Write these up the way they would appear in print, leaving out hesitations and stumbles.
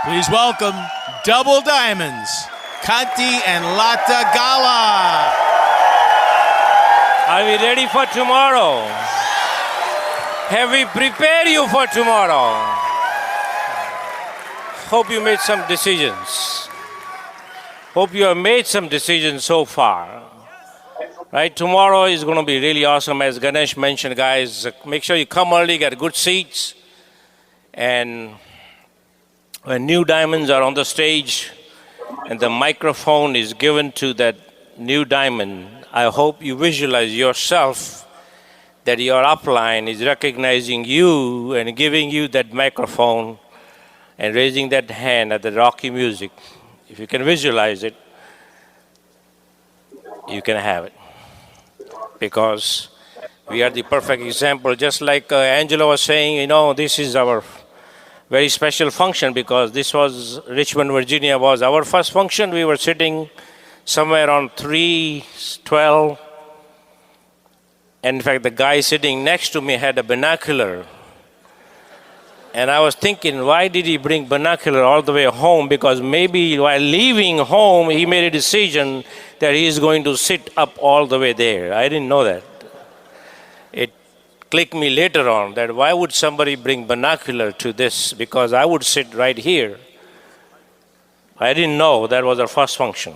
Please welcome Double Diamonds, Kanti and Lata Gala. Are we ready for tomorrow? Have we prepared you for tomorrow? Hope you made some decisions. Hope you have made some decisions so far. Right, tomorrow is going to be really awesome. As Ganesh mentioned, guys, make sure you come early, get good seats. And when new diamonds are on the stage and the microphone is given to that new diamond, I hope you visualize yourself that your upline is recognizing you and giving you that microphone and raising that hand at the Rocky music. If you can visualize it, you can have it. Because we are the perfect example. Just like Angela was saying, this is our very special function because this was Richmond, Virginia was our first function. We were sitting somewhere on 312. And in fact, the guy sitting next to me had a binocular. And I was thinking, why did he bring binocular all the way home? Because maybe while leaving home, he made a decision that he is going to sit up all the way there. I didn't know that. It clicked me later on that why would somebody bring binocular to this? Because I would sit right here. I didn't know that was our first function.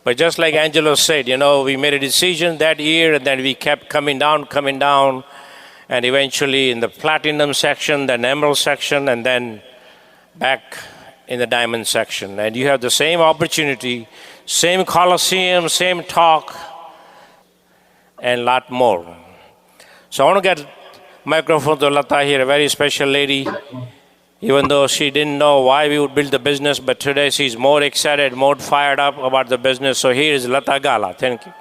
But just like Angelo said, we made a decision that year and then we kept coming down. And eventually in the platinum section, then emerald section, and then back in the diamond section. And you have the same opportunity, same coliseum, same talk, and a lot more. So I want to get microphone to Lata here, a very special lady. Even though she didn't know why we would build the business, but today she's more excited, more fired up about the business. So here is Lata Gala. Thank you.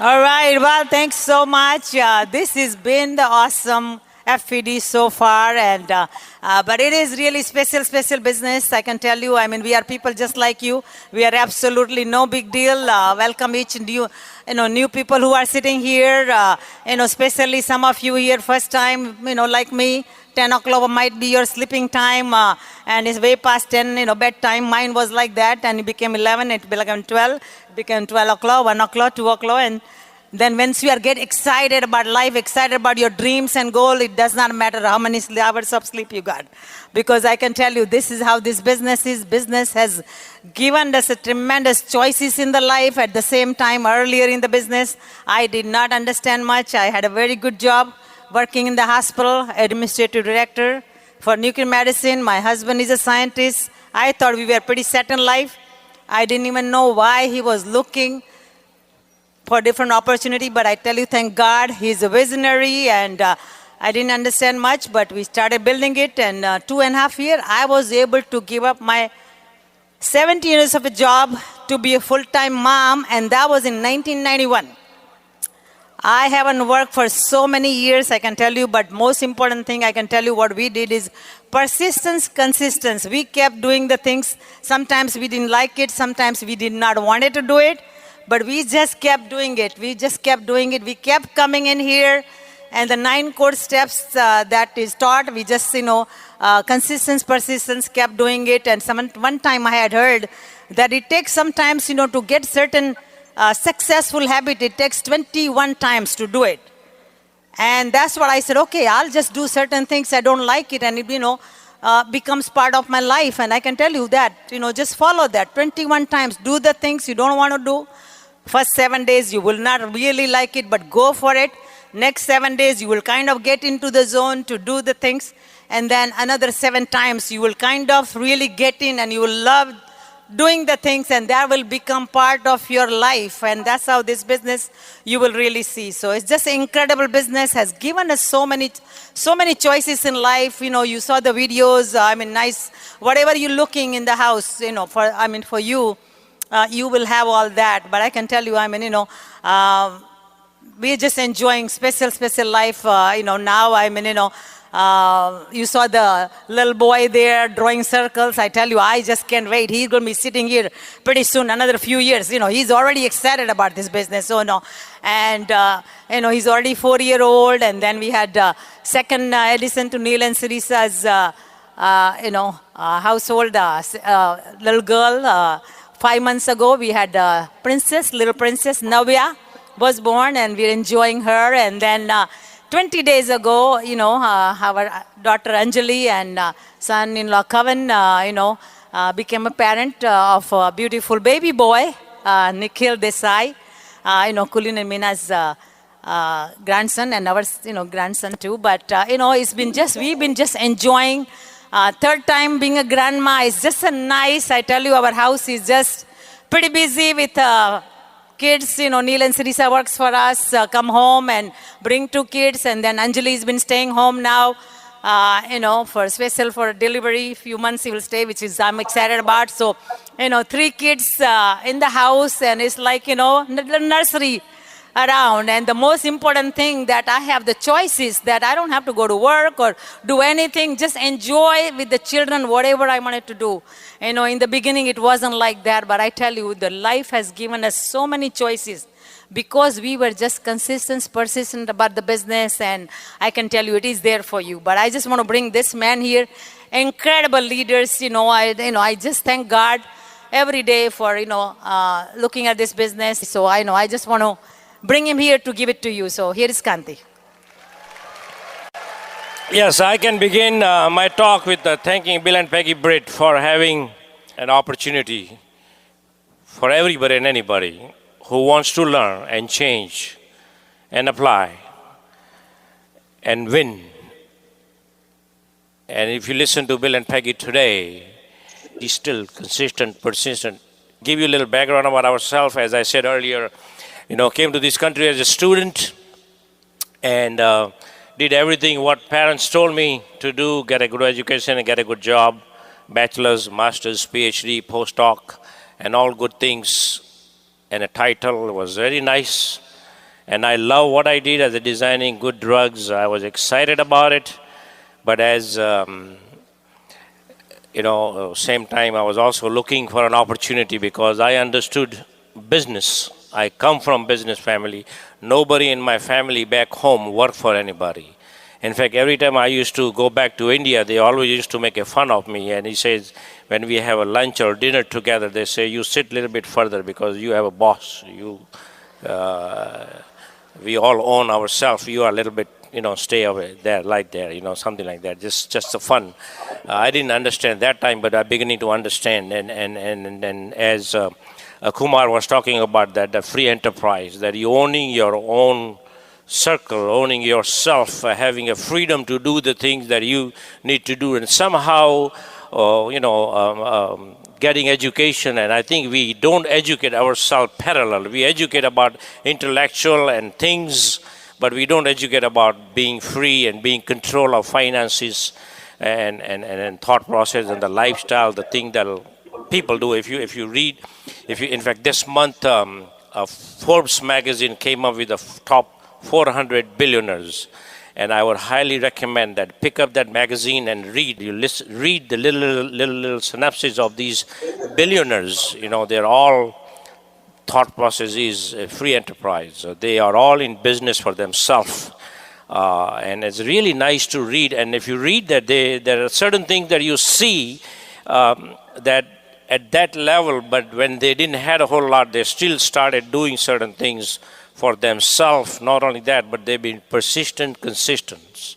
All right, well, thanks so much. This has been the awesome FPD so far, and but it is really special business. I can tell you. I mean, we are people just like you. We are absolutely no big deal. Welcome each new people who are sitting here. Especially some of you here first time. Like me. 10 o'clock might be your sleeping time, and it's way past 10, bedtime. Mine was like that, and it became 11, it became 12, it became 12 o'clock, 1 o'clock, 2 o'clock, and then once you are get excited about life, excited about your dreams and goal, it does not matter how many hours of sleep you got. Because I can tell you, this is how this business is. Business has given us a tremendous choices in the life. At the same time, earlier in the business, I did not understand much. I had a very good job. Working in the hospital, administrative director for nuclear medicine. My husband is a scientist. I thought we were pretty set in life. I didn't even know why he was looking for different opportunity, but I tell you, thank God, he's a visionary, and I didn't understand much, but we started building it, and 2.5 years, I was able to give up my 17 years of a job to be a full-time mom, and that was in 1991. I haven't worked for so many years, I can tell you, but most important thing I can tell you what we did is persistence, consistency. We kept doing the things. Sometimes we didn't like it. Sometimes we did not want to do it, but we just kept doing it. We just kept doing it. We kept coming in here, and the 9 core steps that is taught, we just, consistency, persistence, kept doing it. And one time I had heard that it takes sometimes, to get certain successful habit, it takes 21 times to do it. And that's what I said, okay, I'll just do certain things I don't like it, and it, becomes part of my life. And I can tell you that, just follow that 21 times. Do the things you don't want to do. First 7 days, you will not really like it, but go for it. Next 7 days, you will kind of get into the zone to do the things. And then another 7 times, you will kind of really get in, and you will love doing the things, and that will become part of your life. And that's how this business you will really see. So it's just an incredible business, has given us so many choices in life. You saw the videos, nice, whatever you're looking in the house, for you, you will have all that. But I can tell you, we're just enjoying special life, now, you saw the little boy there drawing circles. I tell you, I just can't wait. He's going to be sitting here pretty soon, another few years. He's already excited about this business. And, he's already 4-year-old. And then we had second addition to Neil and Sarisa's household little girl. 5 months ago, we had little princess Navya was born, and we're enjoying her. And then 20 days ago, our daughter Anjali and son-in-law Kavan, became a parent of a beautiful baby boy, Nikhil Desai, Kulin and Mina's grandson, and our grandson too. But we've been just enjoying. Third time being a grandma is just a nice. I tell you, our house is just pretty busy with kids. Neil and Sirisa works for us. Come home and bring 2 kids, and then Anjali's been staying home now. For delivery, few months he will stay, which is I'm excited about. So, 3 kids in the house, and it's like, nursery around. And the most important thing that I have the choice is that I don't have to go to work or do anything, just enjoy with the children whatever I wanted to do. In the beginning it wasn't like that, but I tell you, the life has given us so many choices because we were just consistent, persistent about the business. And I can tell you, it is there for you. But I just want to bring this man here, incredible leaders. I just thank God every day for, looking at this business. So I just want to bring him here to give it to you. So here is Kanti. Yes, I can begin my talk with thanking Bill and Peggy Britt for having an opportunity for everybody and anybody who wants to learn and change and apply and win. And if you listen to Bill and Peggy today, he's still consistent, persistent. Give you a little background about ourselves. As I said earlier, came to this country as a student and did everything what parents told me to do, get a good education and get a good job, bachelor's, master's, PhD, postdoc, and all good things. And a title was very nice. And I love what I did as a designing good drugs. I was excited about it. But as, same time, I was also looking for an opportunity because I understood business. I come from business family. Nobody in my family back home worked for anybody. In fact, every time I used to go back to India, they always used to make a fun of me. And he says, when we have a lunch or dinner together, they say, you sit a little bit further because you have a boss. We all own ourselves. You are a little bit, stay away there, something like that. Just a fun. I didn't understand that time, but I'm beginning to understand. And as Kumar was talking about that, the free enterprise, that you owning your own circle, owning yourself, having a freedom to do the things that you need to do, and somehow, getting education. And I think we don't educate ourselves parallel. We educate about intellectual and things, but we don't educate about being free and being control of finances and thought process and the lifestyle, the thing that people do. In fact, this month, Forbes magazine came up with the top 400 billionaires. And I would highly recommend that. Pick up that magazine and read. Read the little synopsis of these billionaires. They're all thought process is a free enterprise. They are all in business for themselves. And it's really nice to read. And if you read that, there are certain things that you see that at that level, but when they didn't have a whole lot, they still started doing certain things for themselves. Not only that, but they've been persistent, consistent.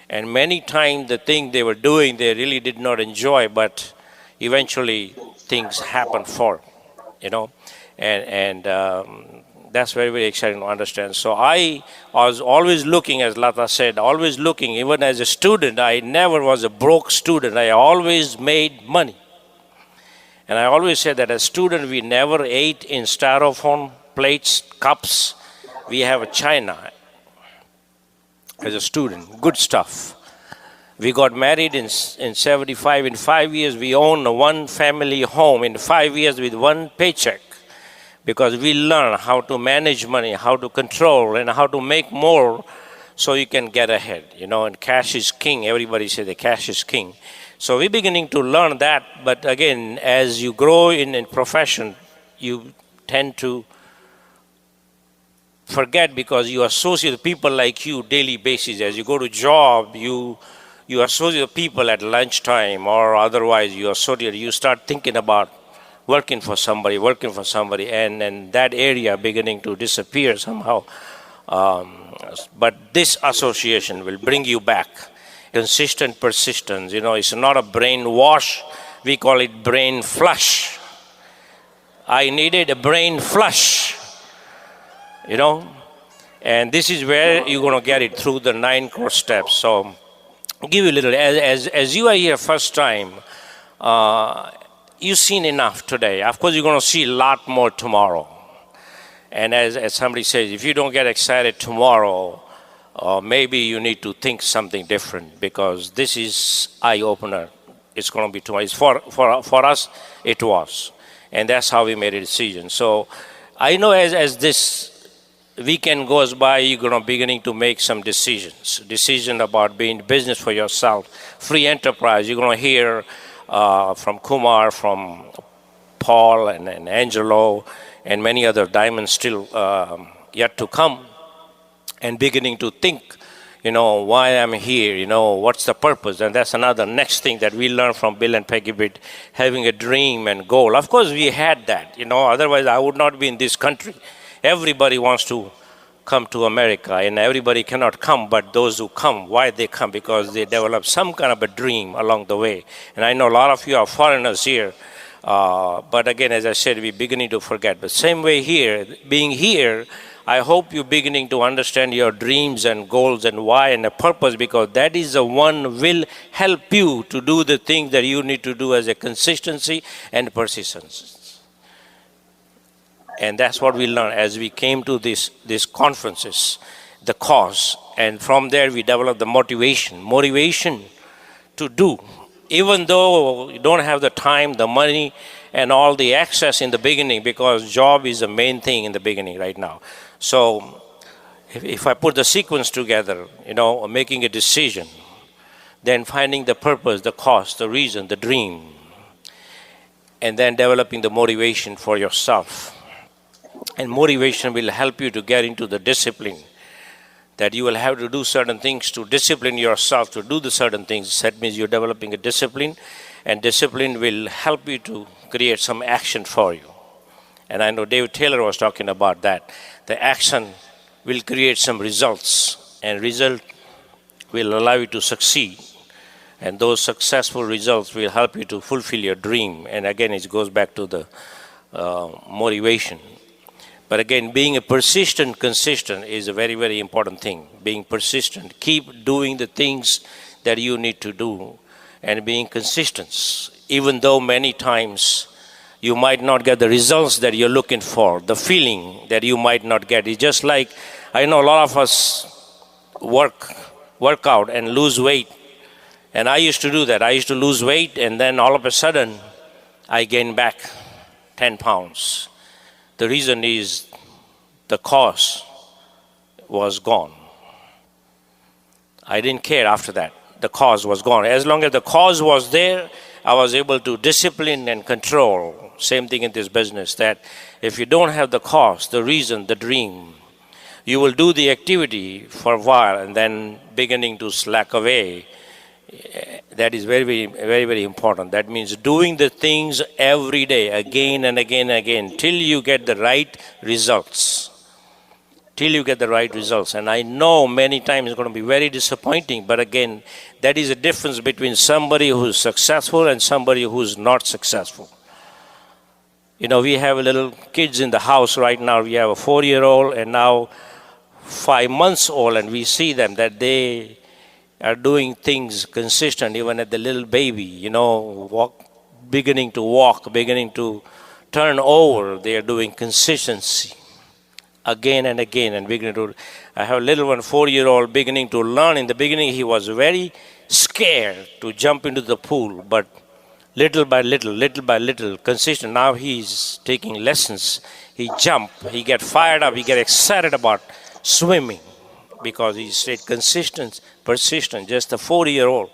And many times the thing they were doing, they really did not enjoy, but eventually things happen for, and that's very, very exciting to understand. So I was always looking, as Lata said, always looking. Even as a student, I never was a broke student. I always made money. And I always said that as a student, we never ate in styrofoam plates, cups. We have a china as a student, good stuff. We got married in 75. In 5 years, we owned a one family home. In 5 years with one paycheck. Because we learn how to manage money, how to control, and how to make more so you can get ahead. And cash is king. Everybody says the cash is king. So we're beginning to learn that. But again, as you grow in profession, you tend to forget because you associate with people like you daily basis. As you go to job, you you associate people at lunchtime or otherwise you associate, you start thinking about working for somebody, and that area beginning to disappear somehow. But this association will bring you back. Consistent persistence, it's not a brain wash. We call it brain flush. I needed a brain flush, and this is where you're going to get it through the 9 core steps. So I'll give you a little, as you are here first time, you've seen enough today. Of course, you're going to see a lot more tomorrow. And as somebody says, if you don't get excited tomorrow, maybe you need to think something different, because this is eye-opener. It's going to be tomorrow. It's for us, it was. And that's how we made a decision. So I know as this weekend goes by, you're going to beginning to make some decision about being business for yourself, free enterprise. You're going to hear from Kumar, from Paul and Angelo, and many other diamonds still yet to come, and beginning to think, why I'm here, what's the purpose? And that's another next thing that we learned from Bill and Peggy Bitt, having a dream and goal. Of course, we had that, otherwise I would not be in this country. Everybody wants to come to America, and everybody cannot come, but those who come, why they come? Because they develop some kind of a dream along the way. And I know a lot of you are foreigners here, but again, as I said, we're beginning to forget. But same way here, being here, I hope you're beginning to understand your dreams and goals and why and the purpose, because that is the one will help you to do the things that you need to do as a consistency and persistence. And that's what we learned as we came to these conferences, the cause. And from there, we developed the motivation to do. Even though you don't have the time, the money, and all the access in the beginning, because job is the main thing in the beginning right now. So if I put the sequence together, making a decision, then finding the purpose, the cause, the reason, the dream, and then developing the motivation for yourself. And motivation will help you to get into the discipline, that you will have to do certain things to discipline yourself to do the certain things. That means you're developing a discipline, and discipline will help you to create some action for you. And I know David Taylor was talking about that. The action will create some results, and result will allow you to succeed. And those successful results will help you to fulfill your dream. And again, it goes back to the motivation. But again, being a consistent is a very, very important thing. Being persistent, keep doing the things that you need to do, and being consistent, even though many times you might not get the results that you're looking for, the feeling that you might not get. It's just like, I know a lot of us work out and lose weight. And I used to do that. I used to lose weight, and then all of a sudden, I gained back 10 pounds. The reason is the cause was gone. I didn't care after that. The cause was gone. As long as the cause was there, I was able to discipline and control. Same thing in this business, that if you don't have the cause, the reason, the dream, you will do the activity for a while and then beginning to slack away. That is very, very, very, very important. That means doing the things every day, again and again and again, till you get the right results. And I know many times it's going to be very disappointing, but again, that is a difference between somebody who's successful and somebody who's not successful. We have little kids in the house right now. We have a 4-year-old and now 5 months old, and we see them that they are doing things consistent, even at the little baby, beginning to walk, beginning to turn over. They are doing consistency again and again, and beginning to. I have a little one, 4-year-old, beginning to learn. In the beginning, he was very scared to jump into the pool, but little by little, consistent. Now he's taking lessons. He jump, he get fired up, he get excited about swimming, because he stayed consistent, persistent, just a 4-year-old.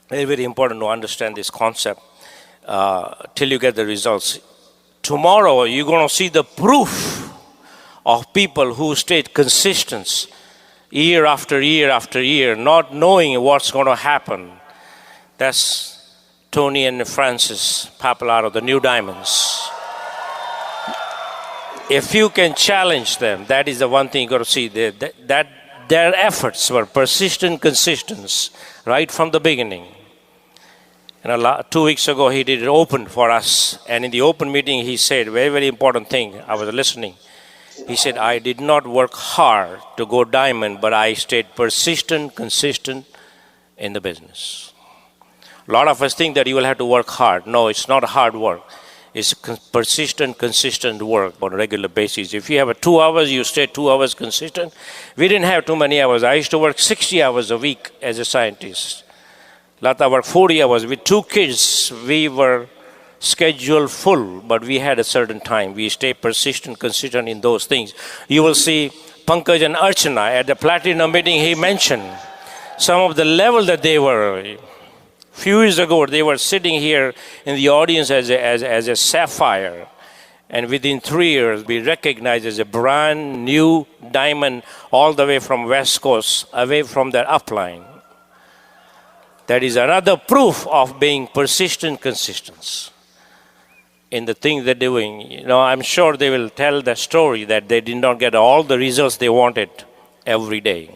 Very, very important to understand this concept till you get the results. Tomorrow, you're going to see the proof of people who stayed consistent, year after year after year, not knowing what's going to happen. That's Tony and Francis Papalaro, the New Diamonds. If you can challenge them, that is the one thing you got to see. That their efforts were persistent, consistent, right from the beginning. And 2 weeks ago, he did it open for us. And in the open meeting, he said, very, very important thing. I was listening. He said, I did not work hard to go diamond, but I stayed persistent, consistent in the business. A lot of us think that you will have to work hard. No, it's not hard work. It's persistent, consistent work on a regular basis. If you have 2 hours, you stay 2 hours consistent. We didn't have too many hours. I used to work 60 hours a week as a scientist. Lata worked 40 hours. With 2 kids, we were scheduled full, but we had a certain time. We stay persistent, consistent in those things. You will see Pankaj and Archana at the Platinum meeting, he mentioned some of the level that they were. Few years ago, they were sitting here in the audience as a sapphire. And within 3 years, we recognized as a brand new diamond all the way from West Coast, away from their upline. That is another proof of being persistent, consistent in the things they're doing. I'm sure they will tell the story that they did not get all the results they wanted every day.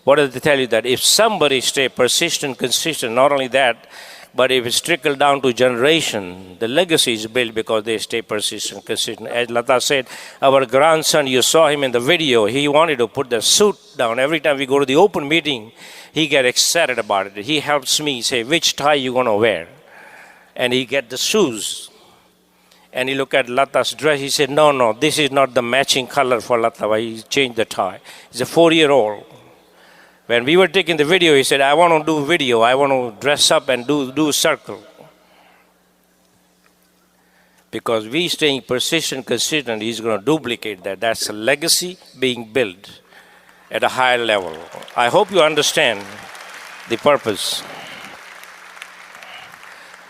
What did they tell you? That if somebody stay persistent, consistent, not only that, but if it's trickled down to generation, the legacy is built because they stay persistent, consistent. As Lata said, our grandson, you saw him in the video, he wanted to put the suit down. Every time we go to the open meeting, he get excited about it. He helps me say, which tie you going to wear? And he get the shoes. And he look at Lata's dress, he said, no, this is not the matching color for Lata. He changed the tie. He's a 4-year-old. When we were taking the video, he said, I want to do video. I want to dress up and do circle. Because we staying persistent, consistent, he's going to duplicate that. That's a legacy being built at a higher level. I hope you understand the purpose.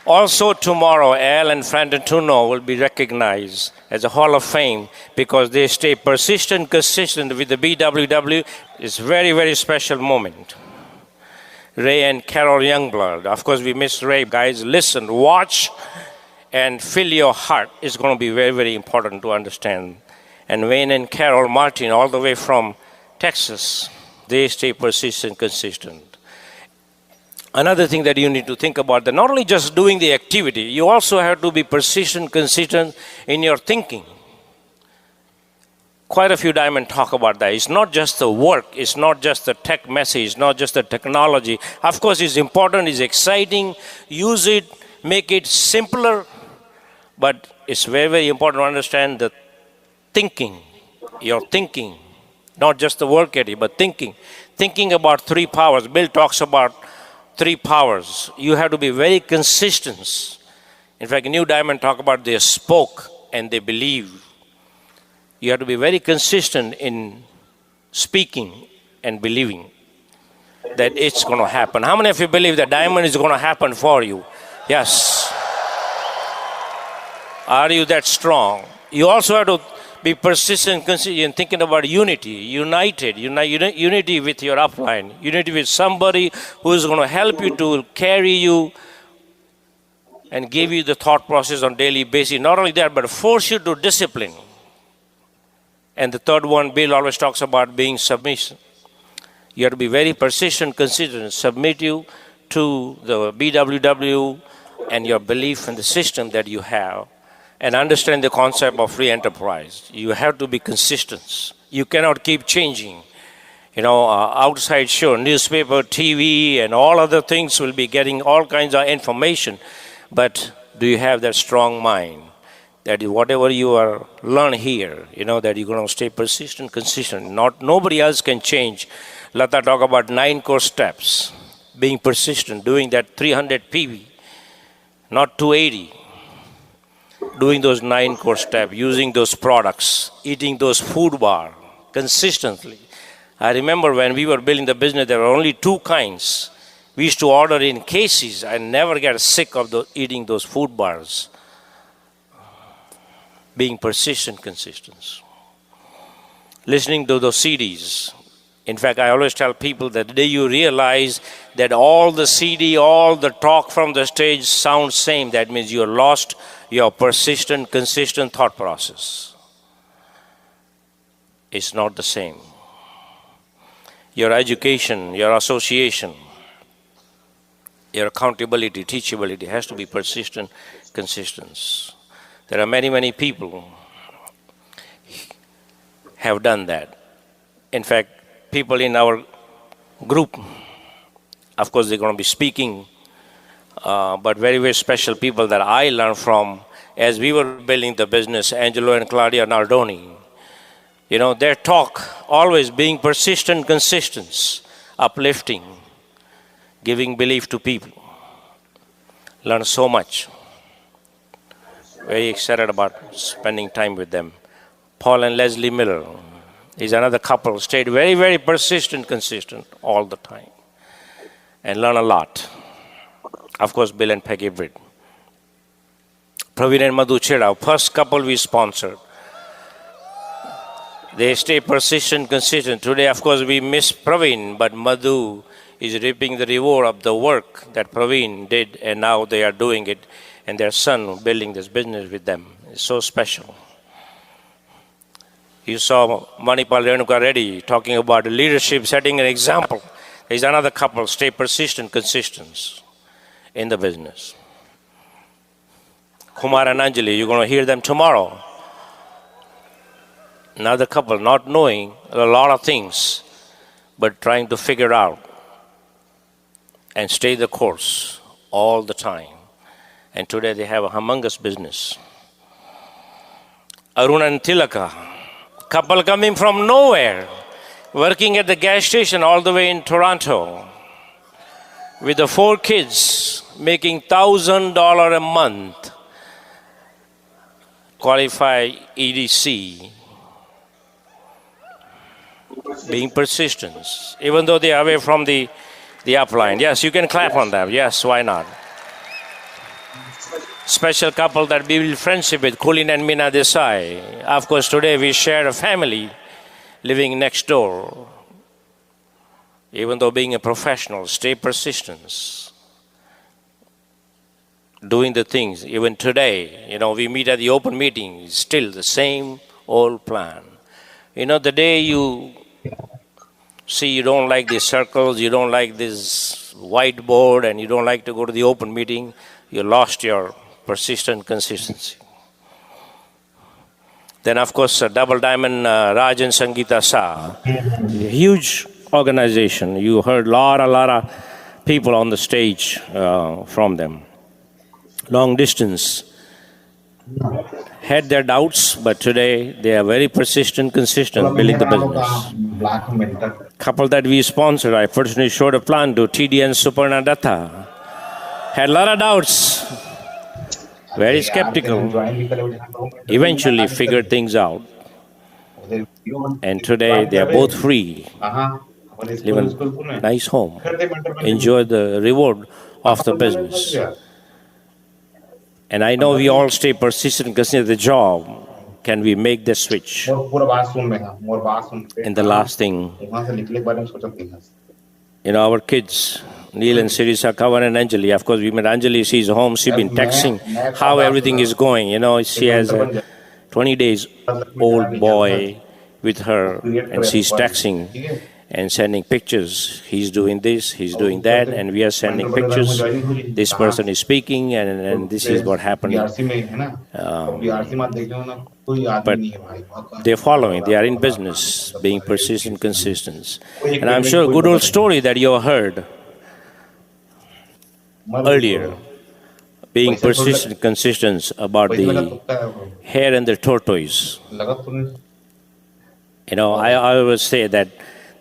Also tomorrow, Al and Frandentuno will be recognized as a Hall of Fame because they stay persistent, consistent with the BWW. It's a very, very special moment. Ray and Carol Youngblood. Of course, we miss Ray. Guys, listen, watch, and fill your heart. It's going to be very, very important to understand. And Wayne and Carol Martin, all the way from Texas, they stay persistent, consistent. Another thing that you need to think about, that not only just doing the activity, you also have to be persistent, consistent in your thinking. Quite a few diamonds talk about that. It's not just the work, it's not just the tech message, it's not just the technology. Of course, it's important, it's exciting, use it, make it simpler, but it's very, very important to understand the thinking, your thinking, not just the work ethic, but thinking. Thinking about 3 powers. Bill talks about 3 powers. You have to be very consistent. In fact, New Diamond talk about they spoke and they believe. You have to be very consistent in speaking and believing that it's going to happen. How many of you believe that diamond is going to happen for you? Yes. Are you that strong? You also have to be persistent, consistent in thinking about unity, unity with your upline, unity with somebody who is going to help you to carry you and give you the thought process on daily basis. Not only that, but force you to discipline. And the third one, Bill always talks about being submission. You have to be very persistent, consistent, submit you to the BWW and your belief in the system that you have, and understand the concept of free enterprise. You have to be consistent. You cannot keep changing. Outside show, newspaper, TV, and all other things will be getting all kinds of information. But do you have that strong mind that whatever you are learn here, that you're going to stay persistent, consistent. Nobody else can change. Lata talk about 9 core steps. Being persistent, doing that 300 PV, not 280. Doing those 9 core steps, using those products, eating those food bar consistently. I remember when we were building the business, there were only 2 kinds. We used to order in cases. I never get sick of eating those food bars. Being persistent, consistent. Listening to those CDs In fact, I always tell people that the day you realize that all the CD, all the talk from the stage sounds same, that means you lost your persistent, consistent thought process. It's not the same. Your education, your association, your accountability, teachability has to be persistent, consistent. There are many, many people have done that. In fact, people in our group, of course, they're going to be speaking, but very, very special people that I learned from as we were building the business, Angelo and Claudia Nardoni. Their talk always being persistent, consistent, uplifting, giving belief to people. Learn so much. Very excited about spending time with them. Paul and Leslie Miller is another couple, stayed very, very persistent, consistent all the time, and learn a lot. Of course, Bill and Peggy Britt. Praveen and Madhu Cheda, first couple we sponsored. They stay persistent, consistent. Today, of course, we miss Praveen, but Madhu is reaping the reward of the work that Praveen did, and now they are doing it, and their son building this business with them. It's so special. You saw Manipal Renuka Reddy talking about leadership, setting an example. There's another couple, stay persistent, consistent in the business. Kumar and Anjali, you're going to hear them tomorrow. Another couple, not knowing a lot of things, but trying to figure out and stay the course all the time. And today they have a humongous business. Arun and Tilaka, couple coming from nowhere, working at the gas station all the way in Toronto, with the 4 kids, making $1,000 a month, qualify EDC, being persistent, even though they are away from the upline. Yes, you can clap on them. Yes, why not? Special couple that we build friendship with, Kulin and Meena Desai. Of course, today we share a family living next door. Even though being a professional, stay persistent, doing the things. Even today, we meet at the open meeting, still the same old plan. The day you see you don't like these circles, you don't like this whiteboard, and you don't like to go to the open meeting, you lost your persistent consistency. Then, of course, Double Diamond, Raj and Sangeeta Shah, huge organization. You heard a lot of people on the stage from them. Long distance. Had their doubts, but today they are very persistent, consistent, building the business. Couple that we sponsored, I personally showed a plan to TD and Suparna Datta. Had a lot of doubts, very skeptical, eventually figured things out. And today they are both free, live in a nice home, enjoy the reward of the business. And I know we all stay persistent because the job. Can we make the switch? And the last thing, our kids, Neil and Sirisa, Kavan and Anjali. Of course, we met Anjali. She's home. She's been texting how everything is going. She has a 20 days old boy with her, and she's texting and sending pictures. He's doing this, he's doing that, and we are sending pictures. This person is speaking, and this is what happened. But they're following, they are in business, being persistent, consistent. And I'm sure a good old story that you heard earlier, being persistent, consistent about the hare and the tortoise. I always say that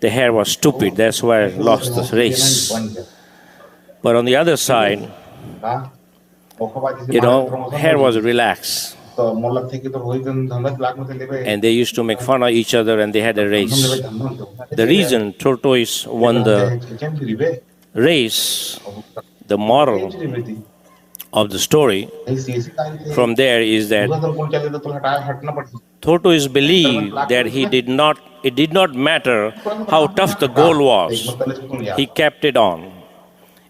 the hare was stupid, that's why I lost the race. But on the other side, hare was relaxed. And they used to make fun of each other, and they had a race. The reason tortoise won the race, the moral of the story from there is that tortoise believed that he did not it did not matter how tough the goal was. He kept it on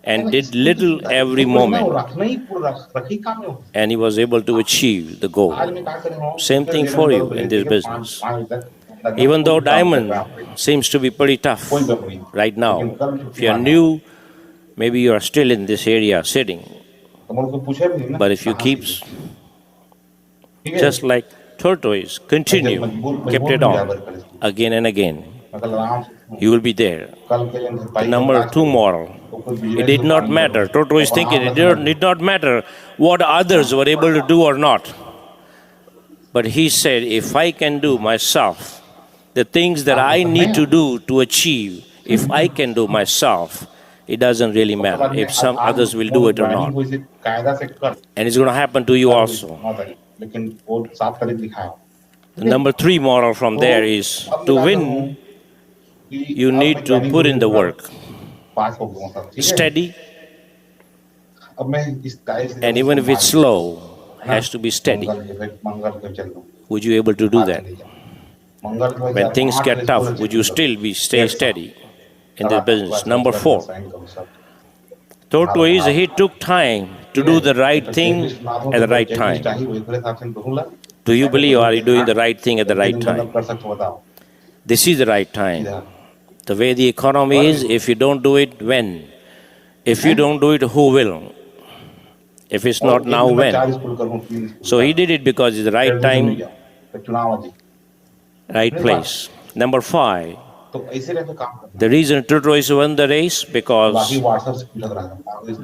and did little every moment, and he was able to achieve the goal. Same thing for you in this business. Even though diamond seems to be pretty tough right now, if you're new, maybe you are still in this area sitting. But if you keep just like tortoise, continue, kept it on again and again, you will be there. The number 2 moral. It did not matter. Tortoise thinking it did not matter what others were able to do or not. But he said, if I can do myself, the things that I need to do to achieve, if I can do myself, it doesn't really matter if some others will do it or not. And it's going to happen to you also. The number 3 moral from there is, to win, you need to put in the work. Steady, and even if it's slow, has to be steady. Would you able to do that? When things get tough, would you still stay steady in the business? Number 4. Tortoise, he took time to do the right thing at the right time. Do you believe, are you doing the right thing at the right time? This is the right time. The way the economy is, if you don't do it, when? If you don't do it, who will? If it's not now, when? So he did it because it's the right time, right place. Number 5. The reason tortoise won the race, because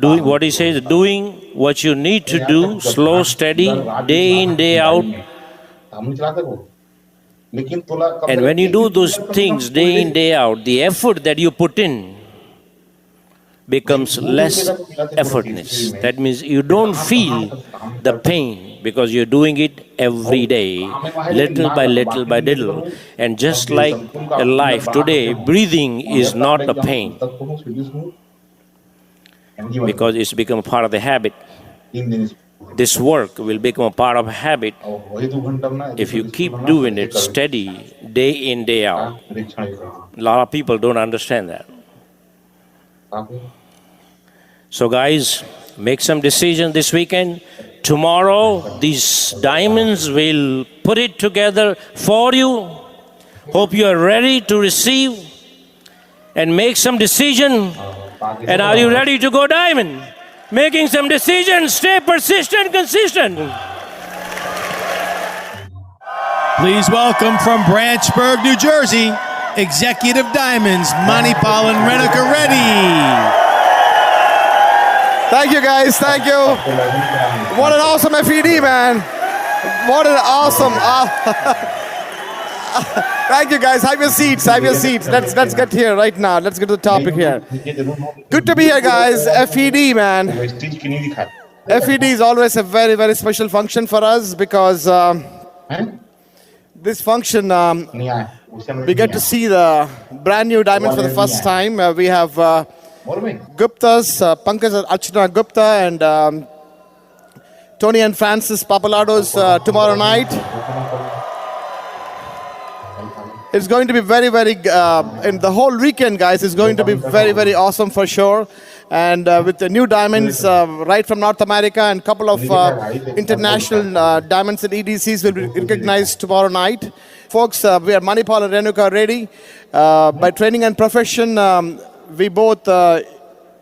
doing what he says, doing what you need to do, slow, steady, day in, day out. And when you do those things day in, day out, the effort that you put in becomes less effortless. That means you don't feel the pain because you're doing it every day, little by little by little. And just like a life today, breathing is not a pain because it's become a part of the habit. This work will become a part of a habit if you keep doing it steady, day in, day out. A lot of people don't understand that. So guys, make some decision this weekend. Tomorrow, these diamonds will put it together for you. Hope you are ready to receive and make some decision. And are you ready to go diamond? Making some decisions, stay persistent, consistent. Please welcome from Branchburg, New Jersey, Executive Diamonds, Manipal and Renuka Reddy. Thank you, guys. Thank you. What an awesome FED, man. What an awesome. Thank you, guys. Have your seats. Have your seats. Let's get here right now. Let's get to the topic here. Good to be here, guys. FED, man. FED is always a very, very special function for us because this function, we get to see the brand new diamond for the first time. We have Guptas, Pankaj Archana Gupta, and Tony and Francis Papalados tomorrow night. It's going to be very, very, in the whole weekend, guys, it's going to be very, very awesome for sure. And with the new diamonds right from North America and a couple of international diamonds and EDCs will be recognized tomorrow night. Folks, we are Manipal and Renuka Reddy. By training and profession, we both are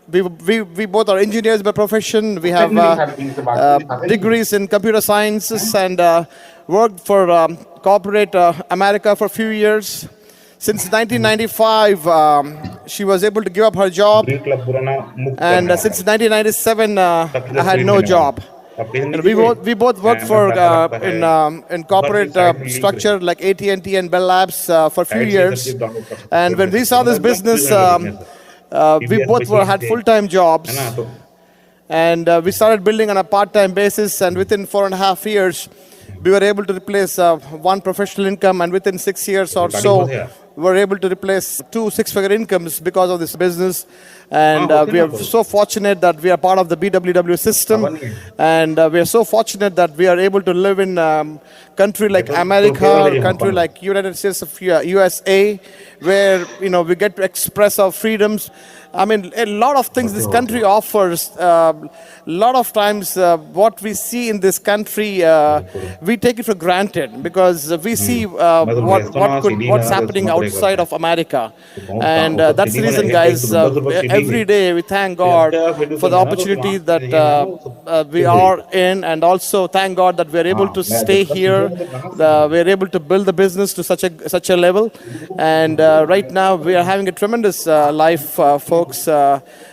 engineers by profession. We have degrees in computer sciences and worked for corporate America for a few years. Since 1995, she was able to give up her job. And since 1997, I had no job. And we both worked for in corporate structure like AT&T and Bell Labs for a few years. And when we saw this business, we both had full-time jobs. And we started building on a part-time basis. And within 4.5 years, we were able to replace one professional income. And within 6 years or so, were able to replace 2 six-figure incomes because of this business. And we are so fortunate that we are part of the BWW system. And we are so fortunate that we are able to live in country like America, or country like United States of USA, where we get to express our freedoms. I mean, a lot of things this country offers. A lot of times, what we see in this country, we take it for granted because we see what's happening outside of America, and that's the reason, guys. Every day we thank God for the opportunity that we are in, and also thank God that we are able to stay here. We are able to build the business to such a level, and right now we are having a tremendous life, folks.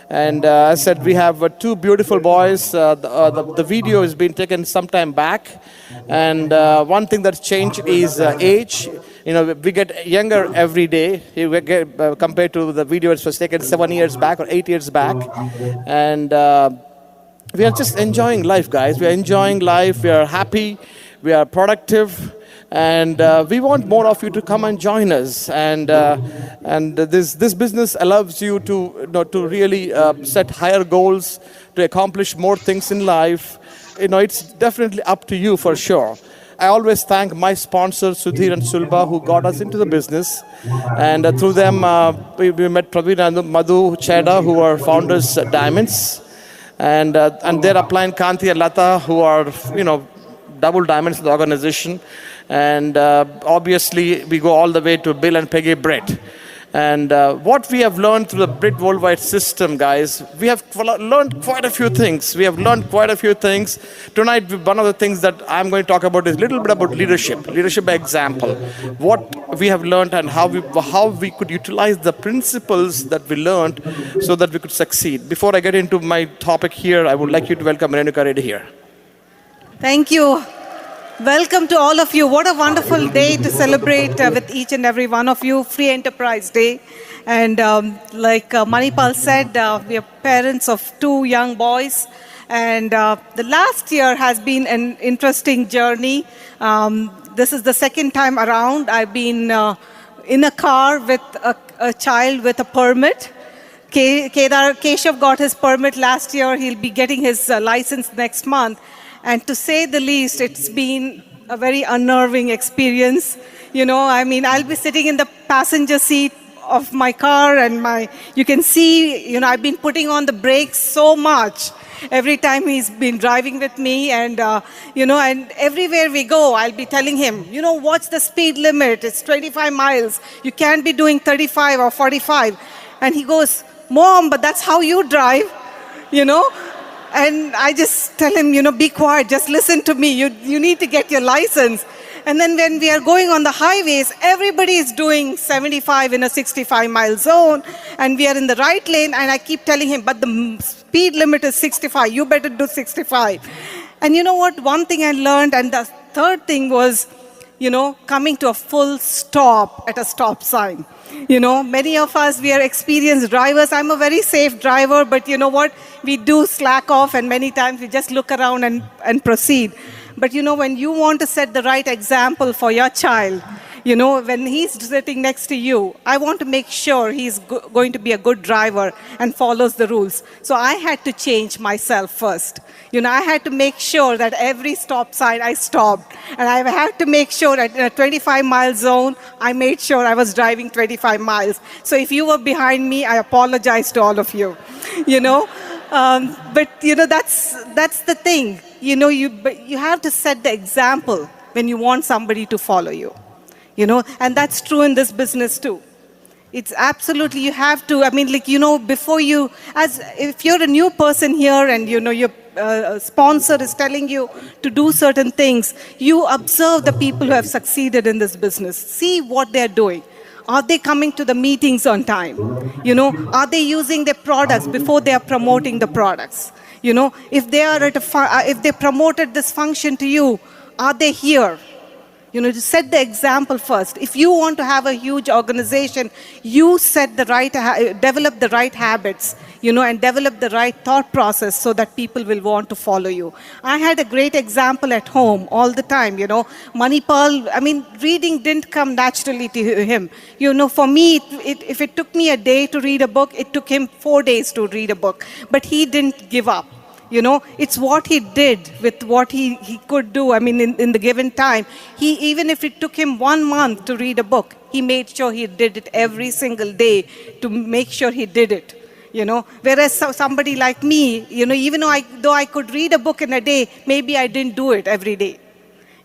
And as I said, we have 2 beautiful boys. The video has been taken some time back, and one thing that's changed is age. We get younger every day compared to the video that was taken 7 years back or 8 years back, and we are just enjoying life, guys. We are enjoying life. We are happy. We are productive. And we want more of you to come and join us. And this business allows you to really set higher goals, to accomplish more things in life. It's definitely up to you for sure. I always thank my sponsors, Sudhir and Sulba, who got us into the business. And through them, we met Praveen and Madhu Cheda, who are founders at Diamonds. And their upline Kanti and Lata, who are, double diamonds in the organization. And obviously, we go all the way to Bill and Peggy Brett. And what we have learned through the Brit Worldwide system, guys, we have learned quite a few things. Tonight, one of the things that I'm going to talk about is a little bit about leadership by example. What we have learned and how we could utilize the principles that we learned so that we could succeed. Before I get into my topic here, I would like you to welcome Renuka Reddy here. Thank you. Welcome to all of you. What a wonderful day to celebrate with each and every one of you, Free Enterprise Day. And like Manipal said, we are parents of 2 young boys. And the last year has been an interesting journey. This is the second time around. I've been in a car with a child with a permit. Keshav got his permit last year. He'll be getting his license next month. And to say the least, it's been a very unnerving experience. I'll be sitting in the passenger seat of my car and you can see, I've been putting on the brakes so much every time he's been driving with me. And, and everywhere we go, I'll be telling him, what's the speed limit? It's 25 miles. You can't be doing 35 or 45. And he goes, Mom, but that's how you drive, And I just tell him, be quiet, just listen to me. You need to get your license. And then when we are going on the highways, everybody is doing 75 in a 65-mile zone, and we are in the right lane, and I keep telling him, but the speed limit is 65. You better do 65. And you know what? One thing I learned, and the third thing was, coming to a full stop at a stop sign. Many of us, we are experienced drivers. I'm a very safe driver, but you know what? We do slack off, and many times we just look around and proceed. But when you want to set the right example for your child, when he's sitting next to you, I want to make sure he's going to be a good driver and follows the rules. So I had to change myself first. I had to make sure that every stop sign I stopped. And I had to make sure that in a 25-mile zone, I made sure I was driving 25 miles. So if you were behind me, I apologize to all of you. But that's the thing. You have to set the example when you want somebody to follow you. And that's true in this business too. It's absolutely, you have to, before if you're a new person here and your sponsor is telling you to do certain things, you observe the people who have succeeded in this business. See what they're doing. Are they coming to the meetings on time? Are they using their products before they are promoting the products? If they are if they promoted this function to you, are they here? To set the example first. If you want to have a huge organization, you develop the right habits, and develop the right thought process so that people will want to follow you. I had a great example at home all the time, Manipal, reading didn't come naturally to him. For me, if it took me a day to read a book, it took him 4 days to read a book. But he didn't give up. It's what he did with what he could do. In the given time, even if it took him 1 month to read a book, he made sure he did it every single day to make sure he did it. Whereas somebody like me, even though I could read a book in a day, maybe I didn't do it every day.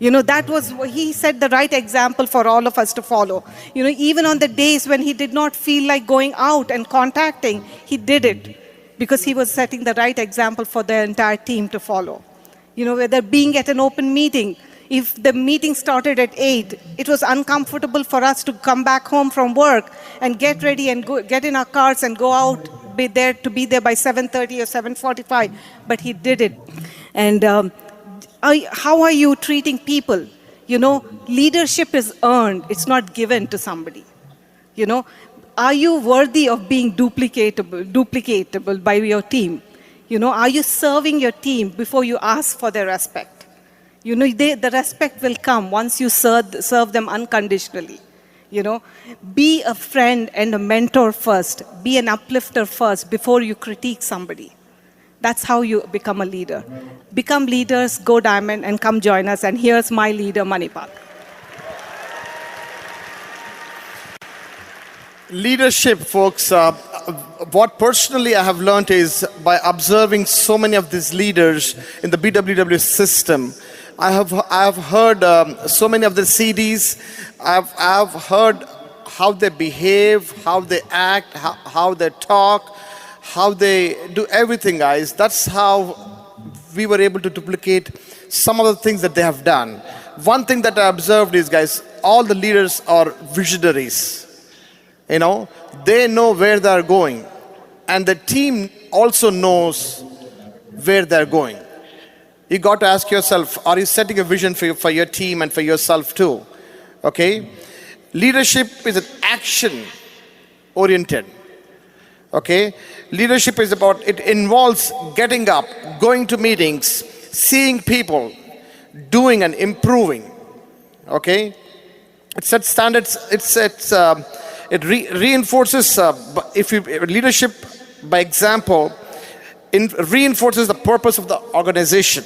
He set the right example for all of us to follow. Even on the days when he did not feel like going out and contacting, he did it. Because he was setting the right example for the entire team to follow. Whether being at an open meeting, if the meeting started at 8, it was uncomfortable for us to come back home from work and get ready and get in our cars and go out, be there by 7:30 or 7:45. But he did it. And how are you treating people? Leadership is earned. It's not given to somebody. Are you worthy of being duplicatable by your team? Are you serving your team before you ask for their respect? The respect will come once you serve them unconditionally. Be a friend and a mentor first. Be an uplifter first before you critique somebody. That's how you become a leader. Become leaders, go diamond, and come join us. And here's my leader, Manipal. Leadership, folks, what personally I have learned is by observing so many of these leaders in the BWW system. I have heard so many of the CDs. I've heard how they behave, how they act, how they talk, how they do everything, guys. That's how we were able to duplicate some of the things that they have done. One thing that I observed is, guys, all the leaders are visionaries. They know where they're going. And the team also knows where they're going. You got to ask yourself, are you setting a vision for your team and for yourself too? Okay? Leadership is an action-oriented. Okay? Leadership is it involves getting up, going to meetings, seeing people, doing and improving. Okay? It sets standards, it reinforces leadership by example. Reinforces the purpose of the organization.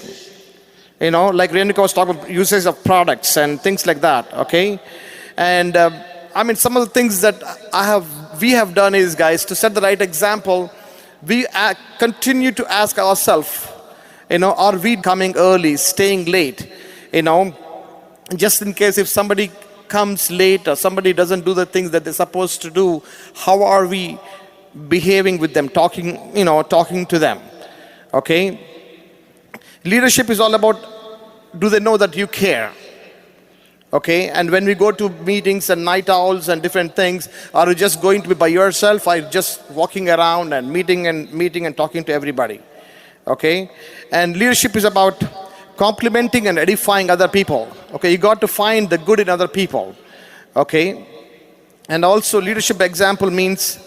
Like Renuka was talking about usage of products and things like that. Okay, and some of the things that we have done is, guys, to set the right example. We continue to ask ourselves, are we coming early, staying late? Just in case if somebody comes late or somebody doesn't do the things that they're supposed to do, how are we behaving with them, talking to them? Okay? Leadership is all about, do they know that you care? Okay? And when we go to meetings and night owls and different things, are you just going to be by yourself? Are you just walking around and meeting and talking to everybody? Okay? And leadership is about complimenting and edifying other people. Okay, you got to find the good in other people. Okay, and also leadership example means,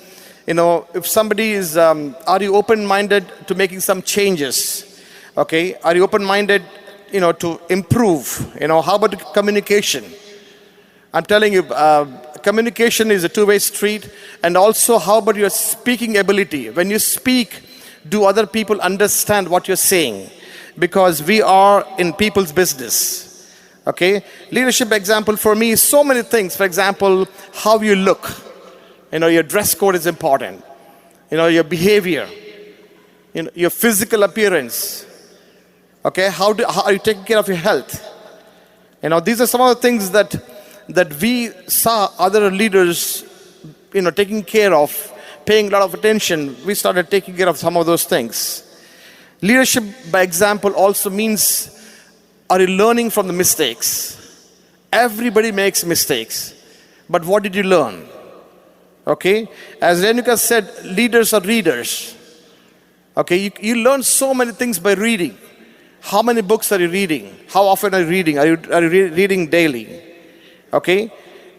if somebody is, are you open-minded to making some changes? Okay, are you open-minded, to improve? How about communication? I'm telling you, communication is a two-way street. And also, how about your speaking ability? When you speak, do other people understand what you're saying? Because we are in people's business. Okay? Leadership example for me is so many things. For example, how you look. Your dress code is important. Your behavior. Your physical appearance. Okay? How are you taking care of your health? These are some of the things that we saw other leaders, taking care of, paying a lot of attention. We started taking care of some of those things. Leadership by example also means, are you learning from the mistakes? Everybody makes mistakes. But what did you learn? Okay? As Renuka said, leaders are readers. Okay? You learn so many things by reading. How many books are you reading? How often are you reading? Are you reading daily? Okay?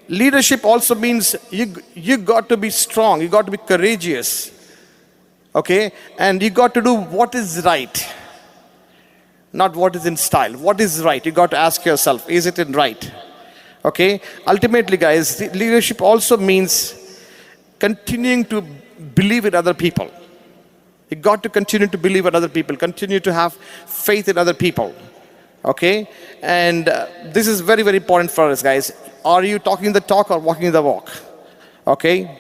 Leadership also means you got to be strong. You got to be courageous. Okay? And you got to do what is right. Not what is in style. What is right? You got to ask yourself, is it in right? Okay? Ultimately, guys, leadership also means continuing to believe in other people. You got to continue to believe in other people, continue to have faith in other people. Okay? And this is very, very important for us, guys. Are you talking the talk or walking the walk? Okay?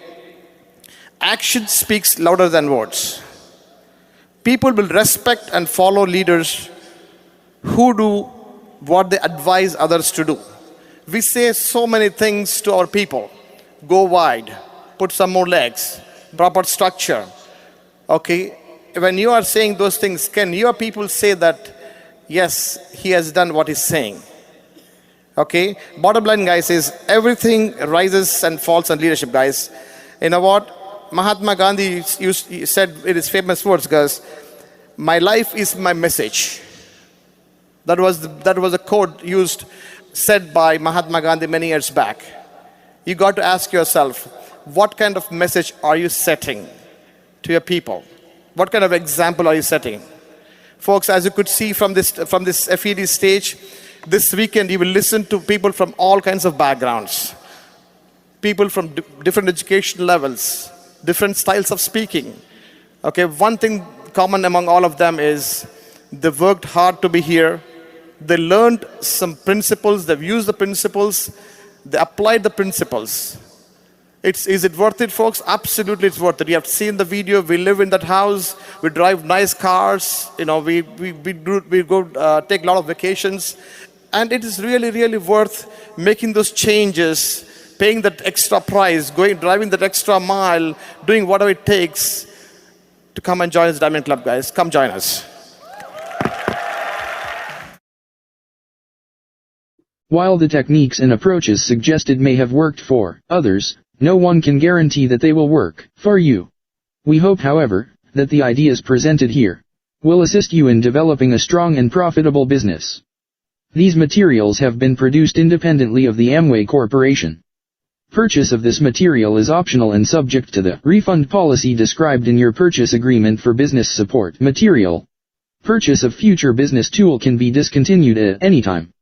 Action speaks louder than words. People will respect and follow leaders who do what they advise others to do. We say so many things to our people. Go wide, put some more legs, proper structure. Okay, when you are saying those things, can your people say that, yes, he has done what he's saying? Okay, bottom line, guys, is everything rises and falls on leadership, guys. You know what? Mahatma Gandhi said in his famous words, guys, my life is my message. That was a quote said by Mahatma Gandhi many years back. You got to ask yourself, what kind of message are you setting to your people? What kind of example are you setting? Folks, as you could see from this FED stage, this weekend you will listen to people from all kinds of backgrounds. People from different education levels, different styles of speaking. Okay, one thing common among all of them is they worked hard to be here. They learned some principles, they've used the principles, they applied the principles. Is it worth it, folks? Absolutely, it's worth it. You have seen the video. We live in that house. We drive nice cars. You know, we go take a lot of vacations, and it is really, really worth making those changes, paying that extra price, driving that extra mile, doing whatever it takes to come and join us, Diamond Club, guys. Come join us. While the techniques and approaches suggested may have worked for others, no one can guarantee that they will work for you. We hope, however, that the ideas presented here will assist you in developing a strong and profitable business. These materials have been produced independently of the Amway Corporation. Purchase of this material is optional and subject to the refund policy described in your purchase agreement for business support material. Purchase of future business tool can be discontinued at any time.